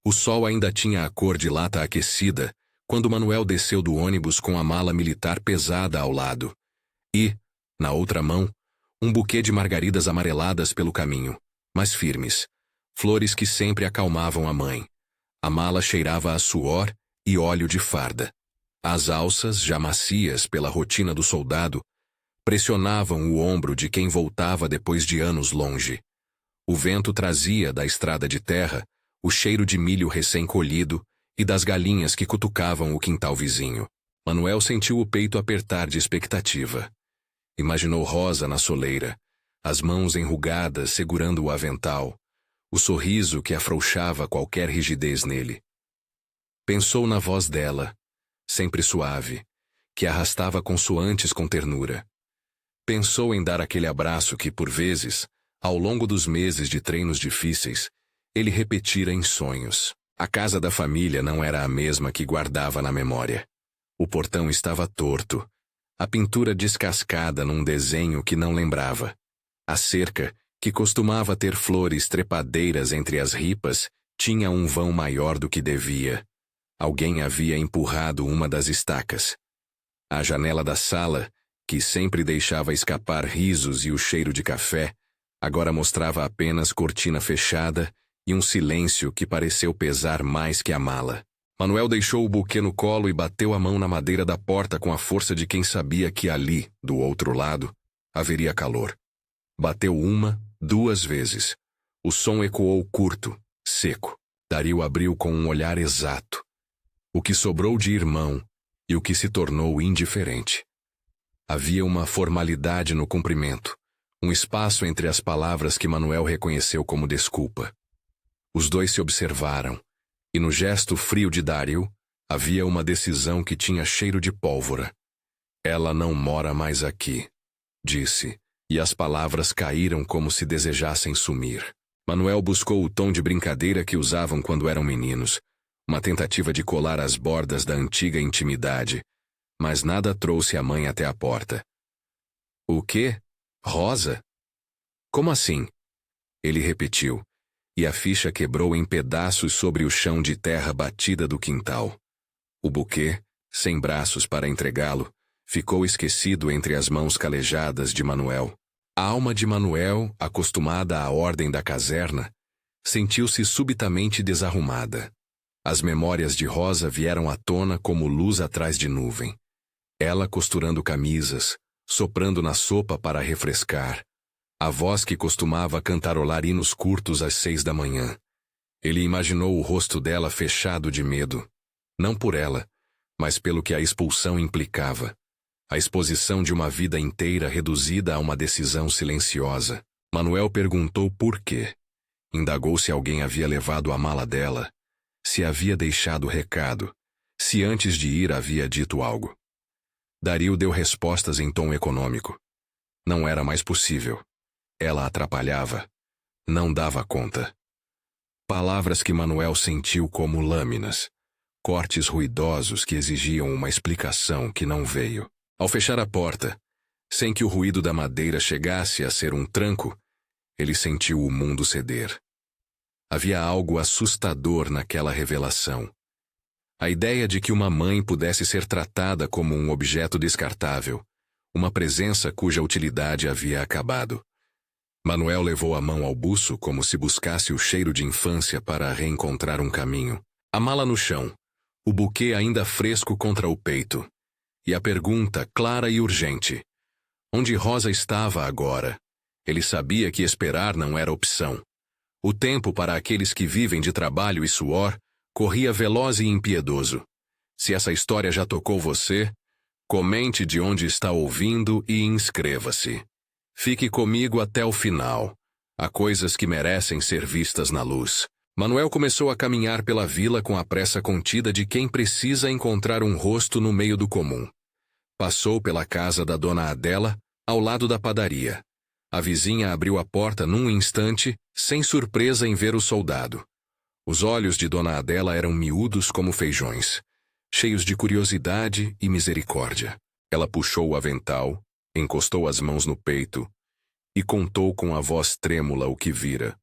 O sol ainda tinha a cor de lata aquecida quando Manuel desceu do ônibus com a mala militar pesada ao lado. E, na outra mão, um buquê de margaridas amareladas pelo caminho, mas firmes. Flores que sempre acalmavam a mãe. A mala cheirava a suor e óleo de farda. As alças, já macias pela rotina do soldado, pressionavam o ombro de quem voltava depois de anos longe. O vento trazia da estrada de terra o cheiro de milho recém-colhido e das galinhas que cutucavam o quintal vizinho. Manuel sentiu o peito apertar de expectativa. Imaginou Rosa na soleira, as mãos enrugadas segurando o avental, o sorriso que afrouxava qualquer rigidez nele. Pensou na voz dela, sempre suave, que arrastava consoantes com ternura. Pensou em dar aquele abraço que, por vezes, ao longo dos meses de treinos difíceis, ele repetira em sonhos. A casa da família não era a mesma que guardava na memória. O portão estava torto, a pintura descascada num desenho que não lembrava. A cerca, que costumava ter flores trepadeiras entre as ripas, tinha um vão maior do que devia. Alguém havia empurrado uma das estacas. A janela da sala, que sempre deixava escapar risos e o cheiro de café, agora mostrava apenas cortina fechada e um silêncio que pareceu pesar mais que a mala. Manuel deixou o buquê no colo e bateu a mão na madeira da porta com a força de quem sabia que ali, do outro lado, haveria calor. Bateu uma, 2 vezes. O som ecoou curto, seco. Dario abriu com um olhar exato. O que sobrou de irmão e o que se tornou indiferente. Havia uma formalidade no cumprimento, um espaço entre as palavras que Manuel reconheceu como desculpa. Os dois se observaram, e no gesto frio de Dario, havia uma decisão que tinha cheiro de pólvora. Ela não mora mais aqui, disse, e as palavras caíram como se desejassem sumir. Manuel buscou o tom de brincadeira que usavam quando eram meninos, uma tentativa de colar as bordas da antiga intimidade, mas nada trouxe a mãe até a porta. O quê? Rosa? Como assim? Ele repetiu, e a ficha quebrou em pedaços sobre o chão de terra batida do quintal. O buquê, sem braços para entregá-lo, ficou esquecido entre as mãos calejadas de Manuel. A alma de Manuel, acostumada à ordem da caserna, sentiu-se subitamente desarrumada. As memórias de Rosa vieram à tona como luz atrás de nuvem. Ela costurando camisas, soprando na sopa para refrescar. A voz que costumava cantarolar hinos curtos às 6 da manhã. Ele imaginou o rosto dela fechado de medo. Não por ela, mas pelo que a expulsão implicava. A exposição de uma vida inteira reduzida a uma decisão silenciosa. Manuel perguntou por quê. Indagou se alguém havia levado a mala dela, se havia deixado recado, se antes de ir havia dito algo. Dario deu respostas em tom econômico. Não era mais possível. Ela atrapalhava. Não dava conta. Palavras que Manuel sentiu como lâminas, cortes ruidosos que exigiam uma explicação que não veio. Ao fechar a porta, sem que o ruído da madeira chegasse a ser um tranco, ele sentiu o mundo ceder. Havia algo assustador naquela revelação. A ideia de que uma mãe pudesse ser tratada como um objeto descartável, uma presença cuja utilidade havia acabado. Manuel levou a mão ao buço como se buscasse o cheiro de infância para reencontrar um caminho. A mala no chão, o buquê ainda fresco contra o peito. E a pergunta, clara e urgente. Onde Rosa estava agora? Ele sabia que esperar não era opção. O tempo para aqueles que vivem de trabalho e suor corria veloz e impiedoso. Se essa história já tocou você, comente de onde está ouvindo e inscreva-se. Fique comigo até o final. Há coisas que merecem ser vistas na luz. Manuel começou a caminhar pela vila com a pressa contida de quem precisa encontrar um rosto no meio do comum. Passou pela casa da dona Adela, ao lado da padaria. A vizinha abriu a porta num instante, sem surpresa em ver o soldado. Os olhos de dona Adela eram miúdos como feijões, cheios de curiosidade e misericórdia. Ela puxou o avental, encostou as mãos no peito e contou com a voz trêmula o que vira.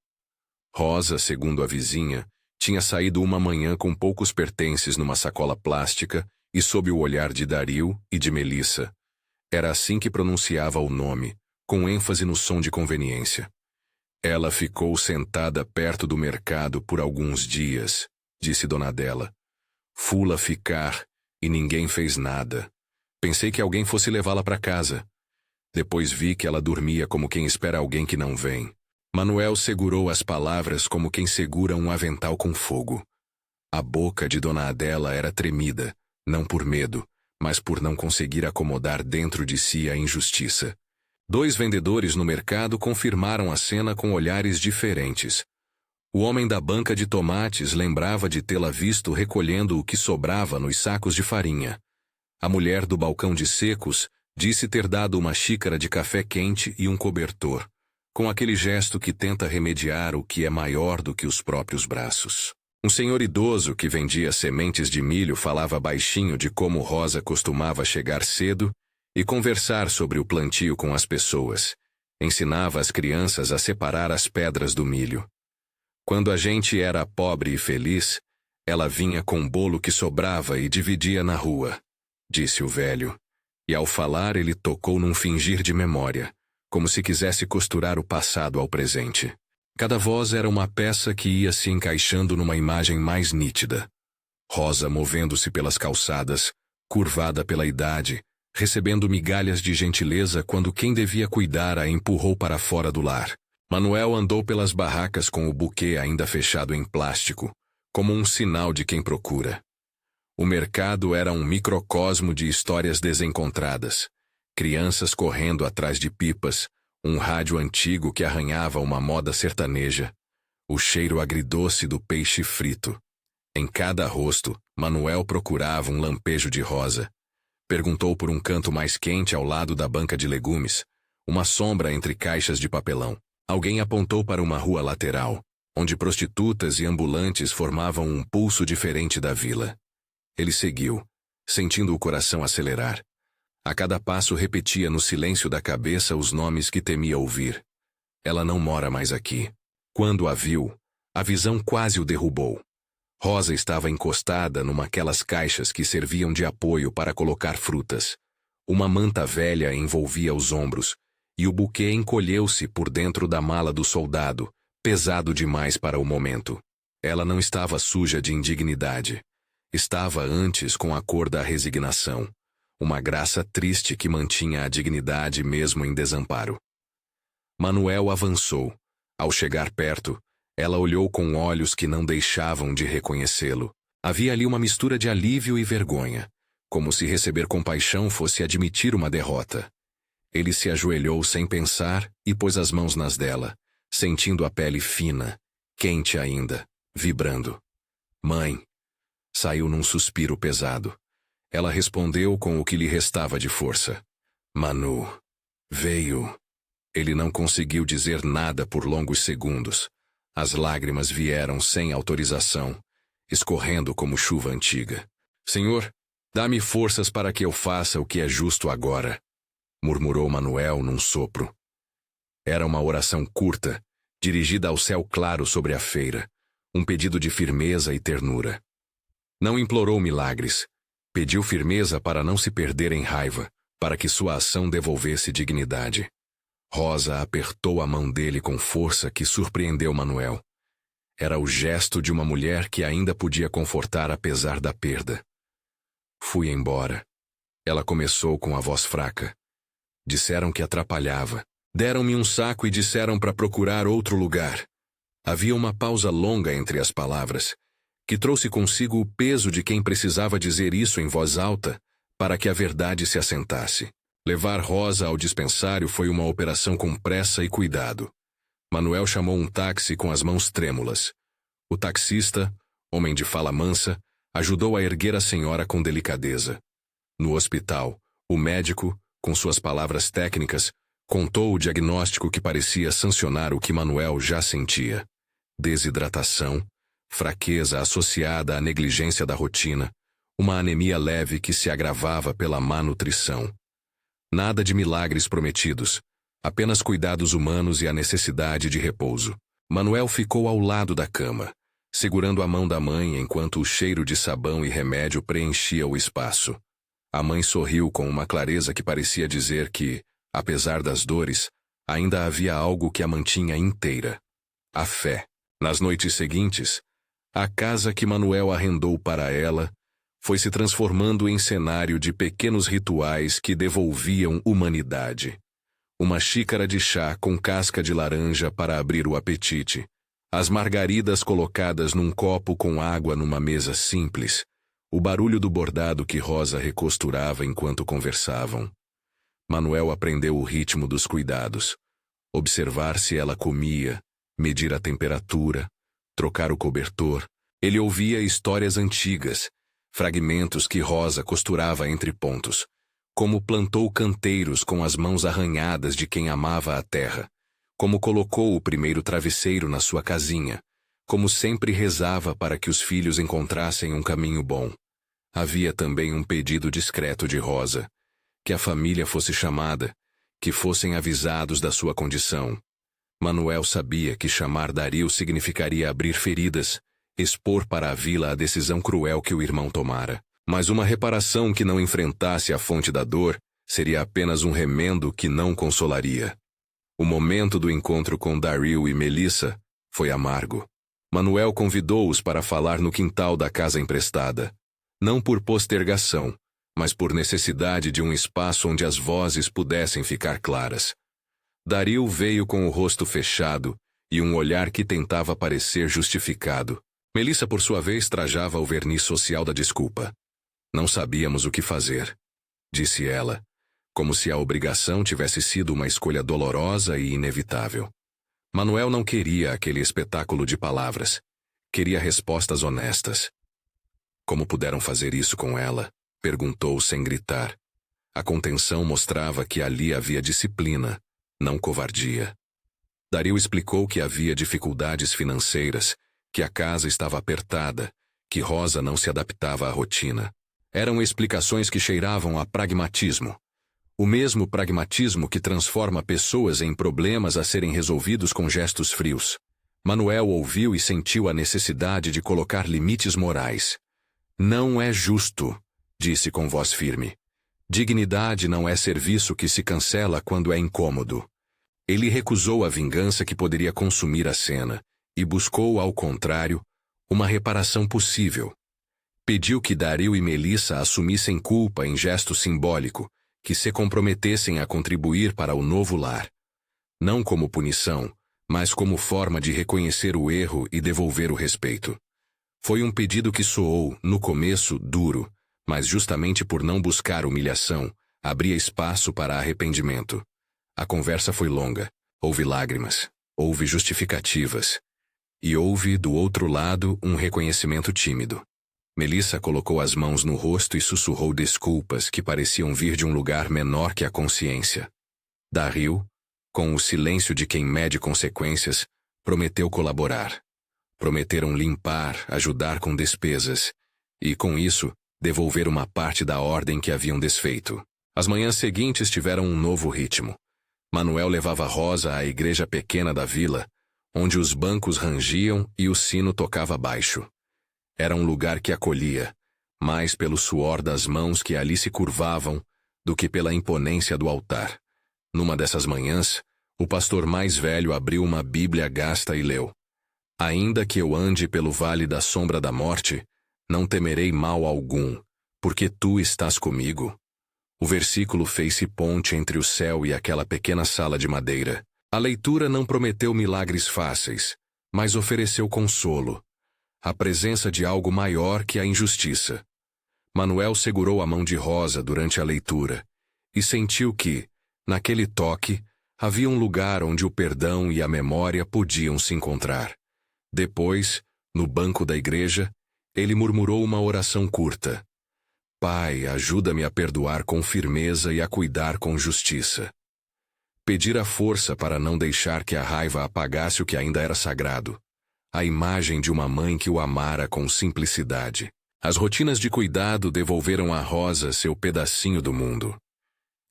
Rosa, segundo a vizinha, Tinha saído uma manhã com poucos pertences numa sacola plástica e sob o olhar de Dario e de Melissa. Era assim que pronunciava o nome, com ênfase no som de conveniência. Ela ficou sentada perto do mercado por alguns dias, disse Donadela. Fula ficar, e ninguém fez nada. Pensei que alguém fosse levá-la para casa. Depois vi que ela dormia como quem espera alguém que não vem. Manuel segurou as palavras como quem segura um avental com fogo. A boca de Dona Adela era tremida, não por medo, mas por não conseguir acomodar dentro de si a injustiça. 2 vendedores no mercado confirmaram a cena com olhares diferentes. O homem da banca de tomates lembrava de tê-la visto recolhendo o que sobrava nos sacos de farinha. A mulher do balcão de secos disse ter dado uma xícara de café quente e um cobertor, com aquele gesto que tenta remediar o que é maior do que os próprios braços. Um senhor idoso que vendia sementes de milho falava baixinho de como Rosa costumava chegar cedo e conversar sobre o plantio com as pessoas. Ensinava as crianças a separar as pedras do milho. Quando a gente era pobre e feliz, ela vinha com bolo que sobrava e dividia na rua, disse o velho. E ao falar ele tocou num fingir de memória, como se quisesse costurar o passado ao presente. Cada voz era uma peça que ia se encaixando numa imagem mais nítida. Rosa movendo-se pelas calçadas, curvada pela idade, recebendo migalhas de gentileza quando quem devia cuidar a empurrou para fora do lar. Manuel andou pelas barracas com o buquê ainda fechado em plástico, como um sinal de quem procura. O mercado era um microcosmo de histórias desencontradas. Crianças correndo atrás de pipas, um rádio antigo que arranhava uma moda sertaneja, o cheiro agridoce do peixe frito. Em cada rosto, Manuel procurava um lampejo de Rosa. Perguntou por um canto mais quente ao lado da banca de legumes, uma sombra entre caixas de papelão. Alguém apontou para uma rua lateral, onde prostitutas e ambulantes formavam um pulso diferente da vila. Ele seguiu, sentindo o coração acelerar. A cada passo repetia no silêncio da cabeça os nomes que temia ouvir. Ela não mora mais aqui. Quando a viu, a visão quase o derrubou. Rosa estava encostada numaquelas caixas que serviam de apoio para colocar frutas. Uma manta velha envolvia os ombros, e o buquê encolheu-se por dentro da mala do soldado, pesado demais para o momento. Ela não estava suja de indignidade. Estava antes com a cor da resignação, uma graça triste que mantinha a dignidade mesmo em desamparo. Manuel avançou. Ao chegar perto, ela olhou com olhos que não deixavam de reconhecê-lo. Havia ali uma mistura de alívio e vergonha, como se receber compaixão fosse admitir uma derrota. Ele se ajoelhou sem pensar e pôs as mãos nas dela, sentindo a pele fina, quente ainda, vibrando. Mãe! Saiu num suspiro pesado. Ela respondeu com o que lhe restava de força. Manu. Veio. Ele não conseguiu dizer nada por longos segundos. As lágrimas vieram sem autorização, escorrendo como chuva antiga. Senhor, dá-me forças para que eu faça o que é justo agora, murmurou Manuel num sopro. Era uma oração curta, dirigida ao céu claro sobre a feira, um pedido de firmeza e ternura. Não implorou milagres, pediu firmeza para não se perder em raiva, para que sua ação devolvesse dignidade. Rosa apertou a mão dele com força que surpreendeu Manuel. Era o gesto de uma mulher que ainda podia confortar apesar da perda. Fui embora. Ela começou com a voz fraca. Disseram que atrapalhava. Deram-me um saco e disseram para procurar outro lugar. Havia uma pausa longa entre as palavras, que trouxe consigo o peso de quem precisava dizer isso em voz alta para que a verdade se assentasse. Levar Rosa ao dispensário foi uma operação com pressa e cuidado. Manuel chamou um táxi com as mãos trêmulas. O taxista, homem de fala mansa, ajudou a erguer a senhora com delicadeza. No hospital, o médico, com suas palavras técnicas, contou o diagnóstico que parecia sancionar o que Manuel já sentia. Desidratação, fraqueza associada à negligência da rotina, uma anemia leve que se agravava pela má nutrição. Nada de milagres prometidos, apenas cuidados humanos e a necessidade de repouso. Manuel ficou ao lado da cama, segurando a mão da mãe enquanto o cheiro de sabão e remédio preenchia o espaço. A mãe sorriu com uma clareza que parecia dizer que, apesar das dores, ainda havia algo que a mantinha inteira: a fé. Nas noites seguintes, a casa que Manuel arrendou para ela foi se transformando em cenário de pequenos rituais que devolviam humanidade. Uma xícara de chá com casca de laranja para abrir o apetite, as margaridas colocadas num copo com água numa mesa simples, o barulho do bordado que Rosa recosturava enquanto conversavam. Manuel aprendeu o ritmo dos cuidados: observar se ela comia, medir a temperatura, trocar o cobertor. Ele ouvia histórias antigas, fragmentos que Rosa costurava entre pontos, como plantou canteiros com as mãos arranhadas de quem amava a terra, como colocou o primeiro travesseiro na sua casinha, como sempre rezava para que os filhos encontrassem um caminho bom. Havia também um pedido discreto de Rosa: que a família fosse chamada, que fossem avisados da sua condição. Manuel sabia que chamar Dario significaria abrir feridas, expor para a vila a decisão cruel que o irmão tomara. Mas uma reparação que não enfrentasse a fonte da dor seria apenas um remendo que não consolaria. O momento do encontro com Dario e Melissa foi amargo. Manuel convidou-os para falar no quintal da casa emprestada, não por postergação, mas por necessidade de um espaço onde as vozes pudessem ficar claras. Dario veio com o rosto fechado e um olhar que tentava parecer justificado. Melissa, por sua vez, trajava o verniz social da desculpa. Não sabíamos o que fazer, disse ela, como se a obrigação tivesse sido uma escolha dolorosa e inevitável. Manuel não queria aquele espetáculo de palavras. Queria respostas honestas. Como puderam fazer isso com ela? Perguntou sem gritar. A contenção mostrava que ali havia disciplina, não covardia. Dario explicou que havia dificuldades financeiras, que a casa estava apertada, que Rosa não se adaptava à rotina. Eram explicações que cheiravam a pragmatismo. O mesmo pragmatismo que transforma pessoas em problemas a serem resolvidos com gestos frios. Manuel ouviu e sentiu a necessidade de colocar limites morais. Não é justo, disse com voz firme. Dignidade não é serviço que se cancela quando é incômodo. Ele recusou a vingança que poderia consumir a cena e buscou, ao contrário, uma reparação possível. Pediu que Dario e Melissa assumissem culpa em gesto simbólico, que se comprometessem a contribuir para o novo lar. Não como punição, mas como forma de reconhecer o erro e devolver o respeito. Foi um pedido que soou, no começo, duro, mas justamente por não buscar humilhação, abria espaço para arrependimento. A conversa foi longa. Houve lágrimas, houve justificativas. E houve, do outro lado, um reconhecimento tímido. Melissa colocou as mãos no rosto e sussurrou desculpas que pareciam vir de um lugar menor que a consciência. Dario, com o silêncio de quem mede consequências, prometeu colaborar. Prometeram limpar, ajudar com despesas, e, com isso, devolver uma parte da ordem que haviam desfeito. As manhãs seguintes tiveram um novo ritmo. Manuel levava Rosa à igreja pequena da vila, onde os bancos rangiam e o sino tocava baixo. Era um lugar que acolhia, mais pelo suor das mãos que ali se curvavam do que pela imponência do altar. Numa dessas manhãs, o pastor mais velho abriu uma Bíblia gasta e leu: Ainda que eu ande pelo vale da sombra da morte, não temerei mal algum, porque tu estás comigo. O versículo fez-se ponte entre o céu e aquela pequena sala de madeira. A leitura não prometeu milagres fáceis, mas ofereceu consolo, a presença de algo maior que a injustiça. Manuel segurou a mão de Rosa durante a leitura e sentiu que, naquele toque, havia um lugar onde o perdão e a memória podiam se encontrar. Depois, no banco da igreja, ele murmurou uma oração curta: Pai, ajuda-me a perdoar com firmeza e a cuidar com justiça. Pedir a força para não deixar que a raiva apagasse o que ainda era sagrado. A imagem de uma mãe que o amara com simplicidade. As rotinas de cuidado devolveram a Rosa seu pedacinho do mundo.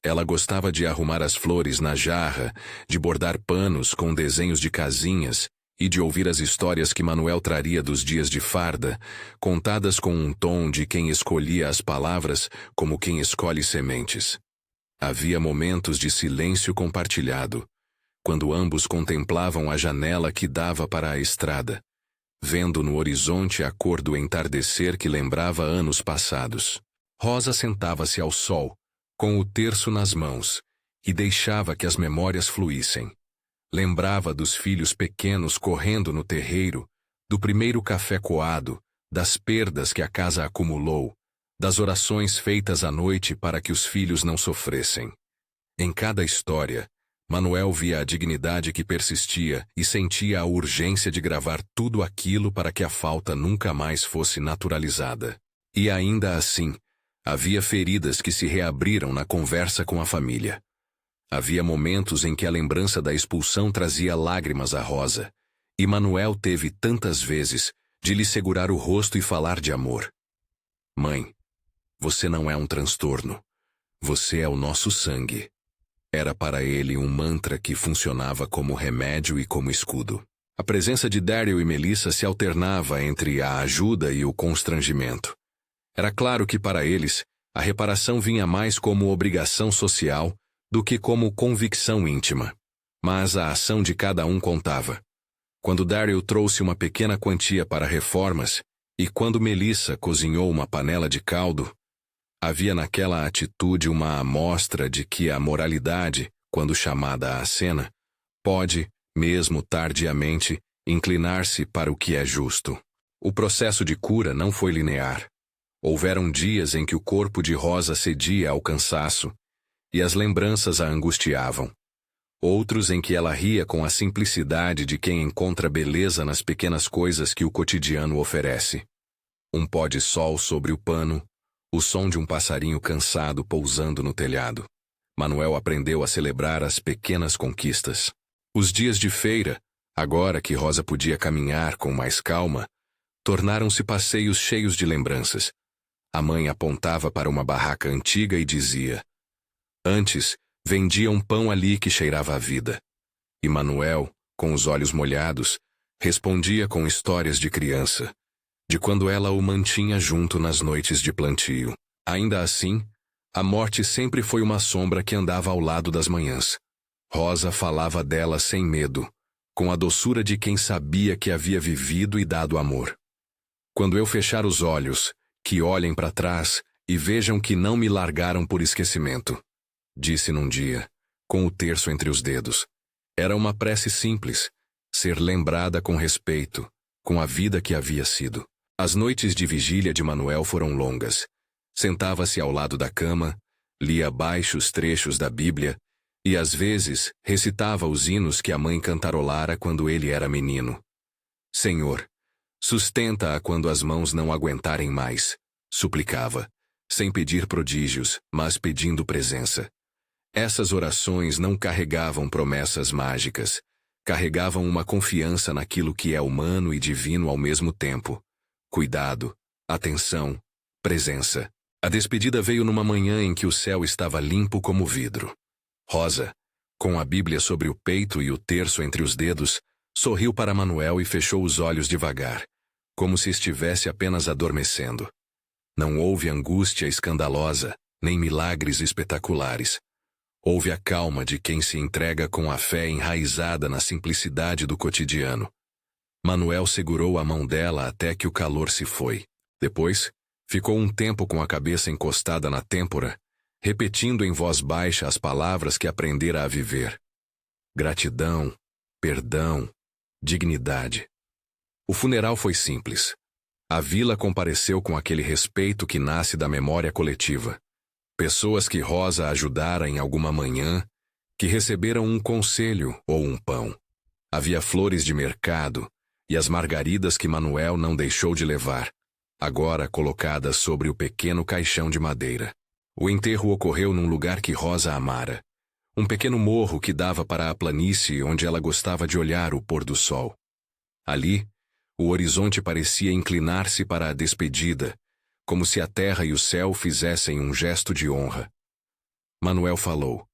Ela gostava de arrumar as flores na jarra, de bordar panos com desenhos de casinhas e de ouvir as histórias que Manuel traria dos dias de farda, contadas com um tom de quem escolhia as palavras como quem escolhe sementes. Havia momentos de silêncio compartilhado, quando ambos contemplavam a janela que dava para a estrada, vendo no horizonte a cor do entardecer que lembrava anos passados. Rosa sentava-se ao sol, com o terço nas mãos, e deixava que as memórias fluíssem. Lembrava dos filhos pequenos correndo no terreiro, do primeiro café coado, das perdas que a casa acumulou, das orações feitas à noite para que os filhos não sofressem. Em cada história, Manuel via a dignidade que persistia e sentia a urgência de gravar tudo aquilo para que a falta nunca mais fosse naturalizada. E ainda assim, havia feridas que se reabriram na conversa com a família. Havia momentos em que a lembrança da expulsão trazia lágrimas à Rosa, e Manuel teve tantas vezes de lhe segurar o rosto e falar de amor. Mãe, você não é um transtorno. Você é o nosso sangue. Era para ele um mantra que funcionava como remédio e como escudo. A presença de Daryl e Melissa se alternava entre a ajuda e o constrangimento. Era claro que para eles, a reparação vinha mais como obrigação social do que como convicção íntima. Mas a ação de cada um contava. Quando Daryl trouxe uma pequena quantia para reformas e quando Melissa cozinhou uma panela de caldo, havia naquela atitude uma amostra de que a moralidade, quando chamada à cena, pode, mesmo tardiamente, inclinar-se para o que é justo. O processo de cura não foi linear. Houveram dias em que o corpo de Rosa cedia ao cansaço e as lembranças a angustiavam. Outros em que ela ria com a simplicidade de quem encontra beleza nas pequenas coisas que o cotidiano oferece. Um pó de sol sobre o pano, o som de um passarinho cansado pousando no telhado. Manuel aprendeu a celebrar as pequenas conquistas. Os dias de feira, agora que Rosa podia caminhar com mais calma, tornaram-se passeios cheios de lembranças. A mãe apontava para uma barraca antiga e dizia: antes, vendia um pão ali que cheirava a vida. E Manuel, com os olhos molhados, respondia com histórias de criança, de quando ela o mantinha junto nas noites de plantio. Ainda assim, a morte sempre foi uma sombra que andava ao lado das manhãs. Rosa falava dela sem medo, com a doçura de quem sabia que havia vivido e dado amor. Quando eu fechar os olhos, que olhem para trás e vejam que não me largaram por esquecimento, disse num dia, com o terço entre os dedos. Era uma prece simples, ser lembrada com respeito, com a vida que havia sido. As noites de vigília de Manuel foram longas. Sentava-se ao lado da cama, lia baixos trechos da Bíblia e, às vezes, recitava os hinos que a mãe cantarolara quando ele era menino. Senhor, sustenta-a quando as mãos não aguentarem mais, suplicava, sem pedir prodígios, mas pedindo presença. Essas orações não carregavam promessas mágicas, carregavam uma confiança naquilo que é humano e divino ao mesmo tempo. Cuidado, atenção, presença. A despedida veio numa manhã em que o céu estava limpo como vidro. Rosa, com a Bíblia sobre o peito e o terço entre os dedos, sorriu para Manuel e fechou os olhos devagar, como se estivesse apenas adormecendo. Não houve angústia escandalosa, nem milagres espetaculares. Houve a calma de quem se entrega com a fé enraizada na simplicidade do cotidiano. Manuel segurou a mão dela até que o calor se foi. Depois, ficou um tempo com a cabeça encostada na têmpora, repetindo em voz baixa as palavras que aprendera a viver. Gratidão, perdão, dignidade. O funeral foi simples. A vila compareceu com aquele respeito que nasce da memória coletiva. Pessoas que Rosa ajudara em alguma manhã, que receberam um conselho ou um pão. Havia flores de mercado e as margaridas que Manuel não deixou de levar, agora colocadas sobre o pequeno caixão de madeira. O enterro ocorreu num lugar que Rosa amara, um pequeno morro que dava para a planície onde ela gostava de olhar o pôr do sol. Ali, o horizonte parecia inclinar-se para a despedida, como se a terra e o céu fizessem um gesto de honra. Manuel falou.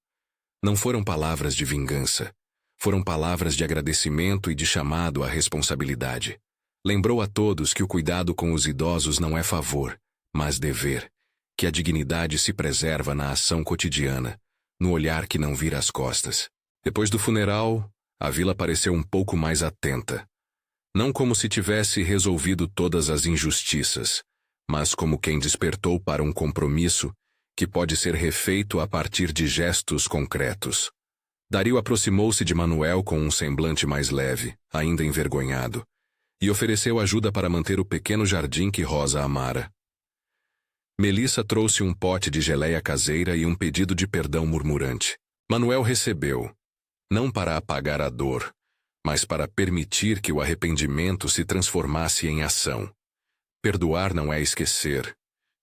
Não foram palavras de vingança. Foram palavras de agradecimento e de chamado à responsabilidade. Lembrou a todos que o cuidado com os idosos não é favor, mas dever, que a dignidade se preserva na ação cotidiana, no olhar que não vira as costas. Depois do funeral, a vila pareceu um pouco mais atenta. Não como se tivesse resolvido todas as injustiças, mas como quem despertou para um compromisso que pode ser refeito a partir de gestos concretos. Dario aproximou-se de Manuel com um semblante mais leve, ainda envergonhado, e ofereceu ajuda para manter o pequeno jardim que Rosa amara. Melissa trouxe um pote de geleia caseira e um pedido de perdão murmurante. Manuel recebeu, não para apagar a dor, mas para permitir que o arrependimento se transformasse em ação. Perdoar não é esquecer,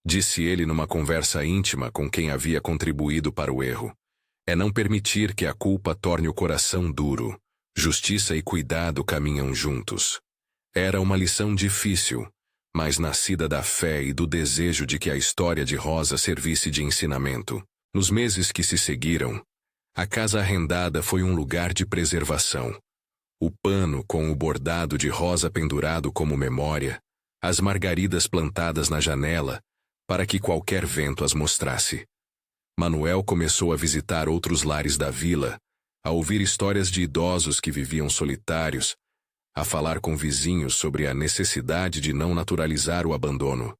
disse ele numa conversa íntima com quem havia contribuído para o erro. É não permitir que a culpa torne o coração duro. Justiça e cuidado caminham juntos. Era uma lição difícil, mas nascida da fé e do desejo de que a história de Rosa servisse de ensinamento. Nos meses que se seguiram, a casa arrendada foi um lugar de preservação. O pano com o bordado de Rosa pendurado como memória, as margaridas plantadas na janela, para que qualquer vento as mostrasse. Manuel começou a visitar outros lares da vila, a ouvir histórias de idosos que viviam solitários, a falar com vizinhos sobre a necessidade de não naturalizar o abandono.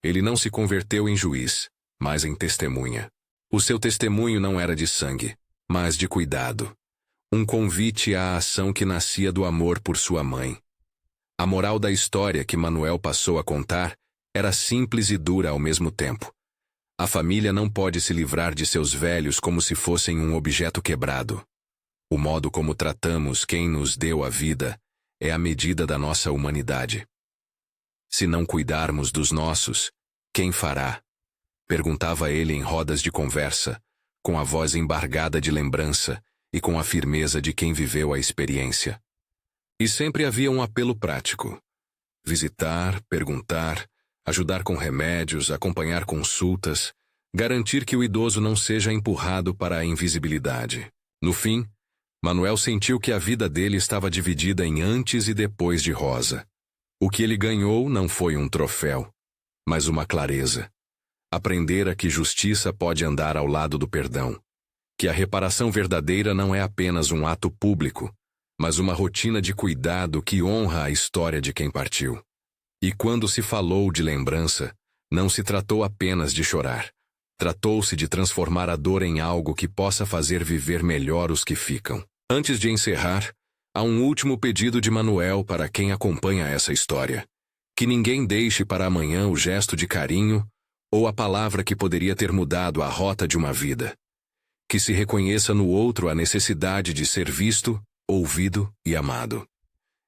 Ele não se converteu em juiz, mas em testemunha. O seu testemunho não era de sangue, mas de cuidado. Um convite à ação que nascia do amor por sua mãe. A moral da história que Manuel passou a contar era simples e dura ao mesmo tempo. A família não pode se livrar de seus velhos como se fossem um objeto quebrado. O modo como tratamos quem nos deu a vida é a medida da nossa humanidade. Se não cuidarmos dos nossos, quem fará? Perguntava ele em rodas de conversa, com a voz embargada de lembrança e com a firmeza de quem viveu a experiência. E sempre havia um apelo prático. Visitar, perguntar, ajudar com remédios, acompanhar consultas, garantir que o idoso não seja empurrado para a invisibilidade. No fim, Manuel sentiu que a vida dele estava dividida em antes e depois de Rosa. O que ele ganhou não foi um troféu, mas uma clareza. Aprendera que justiça pode andar ao lado do perdão, que a reparação verdadeira não é apenas um ato público, mas uma rotina de cuidado que honra a história de quem partiu. E quando se falou de lembrança, não se tratou apenas de chorar. Tratou-se de transformar a dor em algo que possa fazer viver melhor os que ficam. Antes de encerrar, há um último pedido de Manuel para quem acompanha essa história. Que ninguém deixe para amanhã o gesto de carinho ou a palavra que poderia ter mudado a rota de uma vida. Que se reconheça no outro a necessidade de ser visto, ouvido e amado.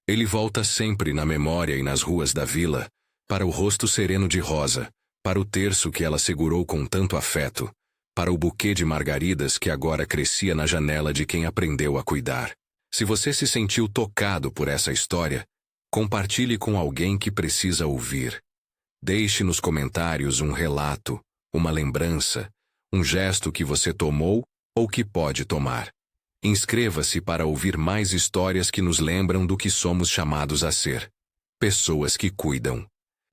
Ele volta sempre na memória e nas ruas da vila, para o rosto sereno de Rosa, para o terço que ela segurou com tanto afeto, para o buquê de margaridas que agora crescia na janela de quem aprendeu a cuidar. Se você se sentiu tocado por essa história, compartilhe com alguém que precisa ouvir. Deixe nos comentários um relato, uma lembrança, um gesto que você tomou ou que pode tomar. Inscreva-se para ouvir mais histórias que nos lembram do que somos chamados a ser. Pessoas que cuidam.